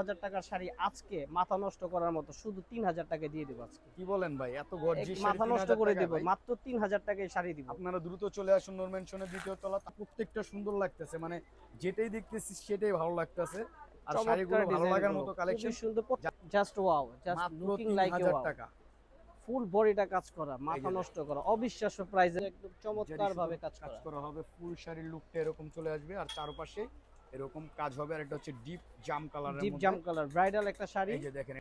হাজার টাকার শাড়ি আজকে মাথা নষ্ট করার মতো শুধু 3000 টাকা দিয়ে দিব আজকে। কি বলেন ভাই, এত গর্জিয়াস শাড়ি মাথা নষ্ট 3000 করে টাকা দেব, ভাই? মাত্র 3000 টাকায় শাড়ি দিব। আপনারা দ্রুত চলে আসুন নূর ম্যানশনের দ্বিতীয় তলা। প্রত্যেকটা সুন্দর লাগতেছে, মানে যেটাই দেখতেছি সেটাই ভালো লাগতেছে। আর চমৎকার শাড়িগুলো ভালো ডিজাইন লাগার গুলো, মতো খুবই কালেকশন। সুন্দর, জাস্ট ওয়াও, জাস্ট মাত্র লুকিং লাইক এ 3000 ওয়াও। টাকা। ফুল বডিটা কাজ করা, এই মাথা যে নষ্ট করা, অবিশ্বাস্য প্রাইসে একদম চমৎকার ভাবে কাজ কাজ করা। করা হবে, ফুল শাড়ির লুকটা এরকম চলে আসবে আর চারপাশে এরকম কাজ হবে। আর এটা হচ্ছে ডিপ জাম কালারের ডিপ মধ্যে। জাম কালার ব্রাইডাল একটা শাড়ি। এই যে দেখেন।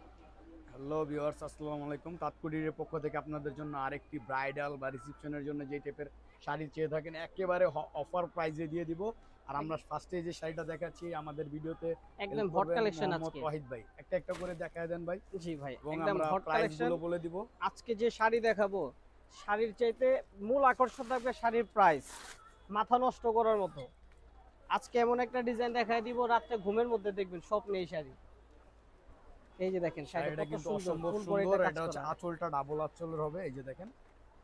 হ্যালো ভিউয়ার্স, আসসালামু আলাইকুম। তাৎকুড়ির পক্ষ থেকে আপনাদের জন্য আরেকটি ব্রাইডাল বা রিসেপশনের জন্য যে টাইপের শাড়ি চেয়ে থাকেন একেবারে অফার প্রাইসে দিয়ে দিব। আর আমরা ফার্স্টে যে শাড়িটা দেখাচ্ছি আমাদের ভিডিওতে একদম হট কালেকশন মোহাম্মদ আজকে। ওয়াহিদ ভাই একটা একটা করে দেখায় দেন ভাই, জি ভাই, এবং একদম আমরা হট প্রাইস কালেকশন। গুলো বলে দিব। আজকে যে শাড়ি দেখাবো, শাড়ির চাইতে মূল আকর্ষণ থাকবে শাড়ির প্রাইস, মাথা নষ্ট করার মতো। আজকে এমন একটা ডিজাইন দেখাই দিব, রাতে ঘুমের মধ্যে দেখবেন স্বপ্নে এই শাড়ি। এই যে দেখেন শাড়িটা শাড়িটা কত কিন্তু সুন্দর, অসম্ভব ফুল সুন্দর। বডিটা কাজ এটা হচ্ছে করা। আঁচলটা ডাবল আঁচলের হবে। এই যে দেখেন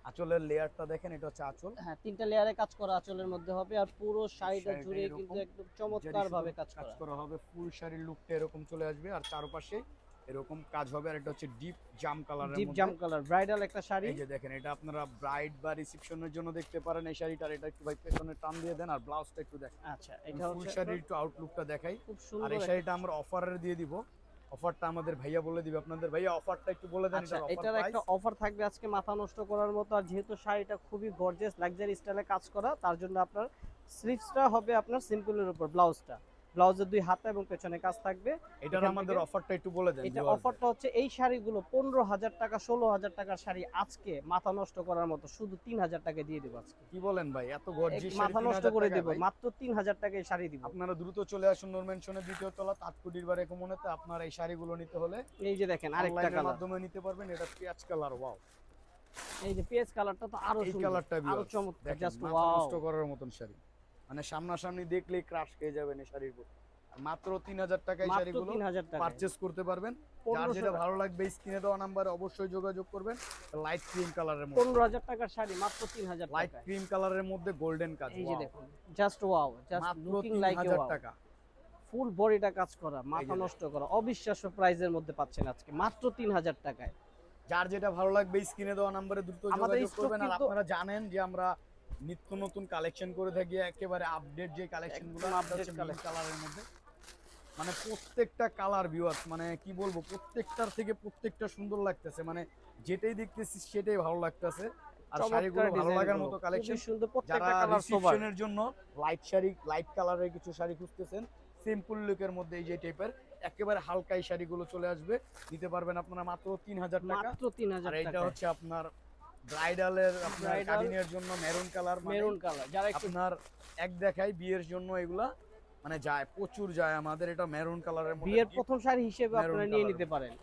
আঁচলের লেয়ারটা দেখেন, এটা হচ্ছে আঁচল। হ্যাঁ, তিনটা লেয়ারে কাজ করা আঁচলের মধ্যে হবে, আর পুরো শাড়িটা শাড়িটা জুড়ে এরকম কিন্তু একদম চমৎকার ভাবে কাজ করা। করা হবে। ফুল শাড়ির লুকটা এরকম চলে আসবে আর চারপাশে এরকম কাজ হবে। আর এটা হচ্ছে ডিপ জাম কালারের ডিপ মধ্যে। জাম কালার ব্রাইডাল একটা শাড়ি। এই যে দেখেন, এটা আপনারা ব্রাইড বা রিসেপশনের জন্য দেখতে পারেন এই শাড়িটার। এটা একটু ভাই পেছনে টান দিয়ে দেন আর ব্লাউজটা একটু দেখেন। আচ্ছা, এটা ফুল হচ্ছে শাড়ির একটু আউটলুকটা দেখাই। খুব আর সুন্দর এই শাড়িটা আমরা অফারে দিয়ে দিব। অফারটা আমাদের ভাইয়া বলে দিবে। আপনাদের ভাইয়া অফারটা একটু বলে দেন। আচ্ছা, এটার অফার এটার একটা প্রাইস। অফার থাকবে আজকে মাথা নষ্ট করার মতো। আর যেহেতু শাড়িটা খুবই গর্জিয়াস লাক্সারি স্টাইলে কাজ করা, তার জন্য আপনার স্লিভসটা হবে আপনার সিম্পলের উপর, ব্লাউজের দুই হাতা এবং পেছনে কাজ থাকবে। এটার আমাদের অফারটা একটু বলে দেন। এটা অফারটা হচ্ছে এই শাড়িগুলো 15000 টাকা 16000 টাকার শাড়ি আজকে মাথা নষ্ট করার মতো শুধু 3000 টাকা দিয়ে দেব আজকে। কি বলেন ভাই, এত গর্জিয়াস শাড়ি মাথা নষ্ট 3000 করে টাকা দেব, ভাই? মাত্র 3000 টাকায় শাড়ি দিব। আপনারা দ্রুত চলে আসুন নূর ম্যানশনের দ্বিতীয় তলা তাৎকুডির বারে কমনেতে। আপনারা এই শাড়িগুলো নিতে হলে এই যে দেখেন আরেকটা অনলাইনের কালার, মাধ্যমে নিতে পারবেন। এটা পেঁয়াজ কালার। ওয়াও, এই যে পেঁয়াজ কালারটা তো আরো এই সুন্দর, কালারটা আরো চমৎকার, দেখেন, জাস্ট মাথা ওয়াও। নষ্ট করার মতন শাড়ি। মানে সামনাসামনি দেখলেই ক্রাশ খেয়ে যাবেন এই শাড়ির উপর। মাত্র 3000 টাকায় মাত্র শাড়িগুলো 3000 টাকা পারচেজ করতে পারবেন। যার 1500 যেটা ভালো লাগবে স্ক্রিনে দেওয়া নাম্বারে অবশ্যই যোগাযোগ করবেন। লাইট ক্রিম কালারের মধ্যে, 15000 টাকার শাড়ি মাত্র 3000 লাইট টাকা। ক্রিম কালারের মধ্যে গোল্ডেন কাজ। এই যে দেখুন, জাস্ট ওয়াও, জাস্ট মাত্র লুকিং লাইক এ 3000 ওয়াও। টাকা। ফুল বডিটা কাজ করা, মাথা যে নষ্ট করা, অবিশ্বাস্য প্রাইজের মধ্যে পাচ্ছেন আজকে মাত্র 3000 টাকায়। যার যেটা ভালো লাগবে স্ক্রিনে দেওয়া নাম্বারে দ্রুত আমাদের যোগাযোগ স্টক করবেন। আর কিন্তু আপনারা জানেন যে আমরা নিত্য নতুন কালেকশন করে থাকি, একেবারে আপডেট যে কালেকশনগুলো একদম আপডেট update কালারের মধ্যে। মানে প্রত্যেকটা কালার ভিউয়ার্স, মানে কি বলবো, প্রত্যেকটার থেকে প্রত্যেকটা সুন্দর লাগতেছে। মানে যেটাই দেখতেছি সেটাই ভালো লাগতেছে। আর শাড়িগুলো ভালো লাগার মতো কালেকশন। সুন্দর, যারা প্রত্যেকটা কালার সোবার। রিসেপশনের জন্য লাইট শাড়ি, লাইট কালারের কিছু শাড়ি খুঁজতেছেন সিম্পল লুকের মধ্যে, এই যে টাইপের একেবারে হালকা এই শাড়িগুলো চলে আসবে, নিতে পারবেন আপনারা মাত্র 3000 টাকা। মাত্র 3000 আর এটা টাকা। হচ্ছে আপনার ব্রাইডালের, আপনার Bridal কাবিনের জন্য মেরুন কালার। মেরুন কালার, যারা একটু আপনার এক দেখাই বিয়ের জন্য এগুলা মানে যায়, প্রচুর যায় আমাদের। এটা মেরুন কালারের মধ্যে বিয়ের deep প্রথম শাড়ি হিসেবে maroon আপনারা নিয়ে colour। নিতে পারেন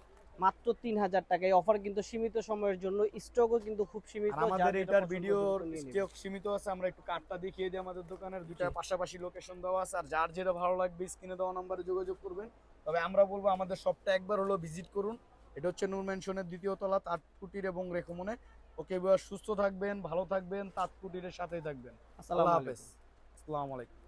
মাত্র 3000 টাকা। এই অফার কিন্তু সীমিত সময়ের জন্য, স্টকও কিন্তু খুব সীমিত। আর আমাদের যার যেটা এটার পছন্দ ভিডিওর দ্রুত নিয়ে নিন। স্টক সীমিত আছে। আমরা একটু কার্ডটা দেখিয়ে দিই আমাদের দোকানের। দুটার পাশাপাশি লোকেশন দেওয়া আছে। আর যার যেটা ভালো লাগবে স্ক্রিনে দেওয়া নম্বরে যোগাযোগ করবেন। তবে আমরা বলবো আমাদের শপটা একবার হলো ভিজিট করুন। এটা হচ্ছে নূর ম্যানশনের দ্বিতীয় তলা, তাঁতকুটির এবং রেখমনে। ওকে বিয়ার, সুস্থ থাকবেন, ভালো থাকবেন, তাঁতকুটিরের সাথেই থাকবেন। আল্লাহ হাফেজ। আসসালামু আলাইকুম।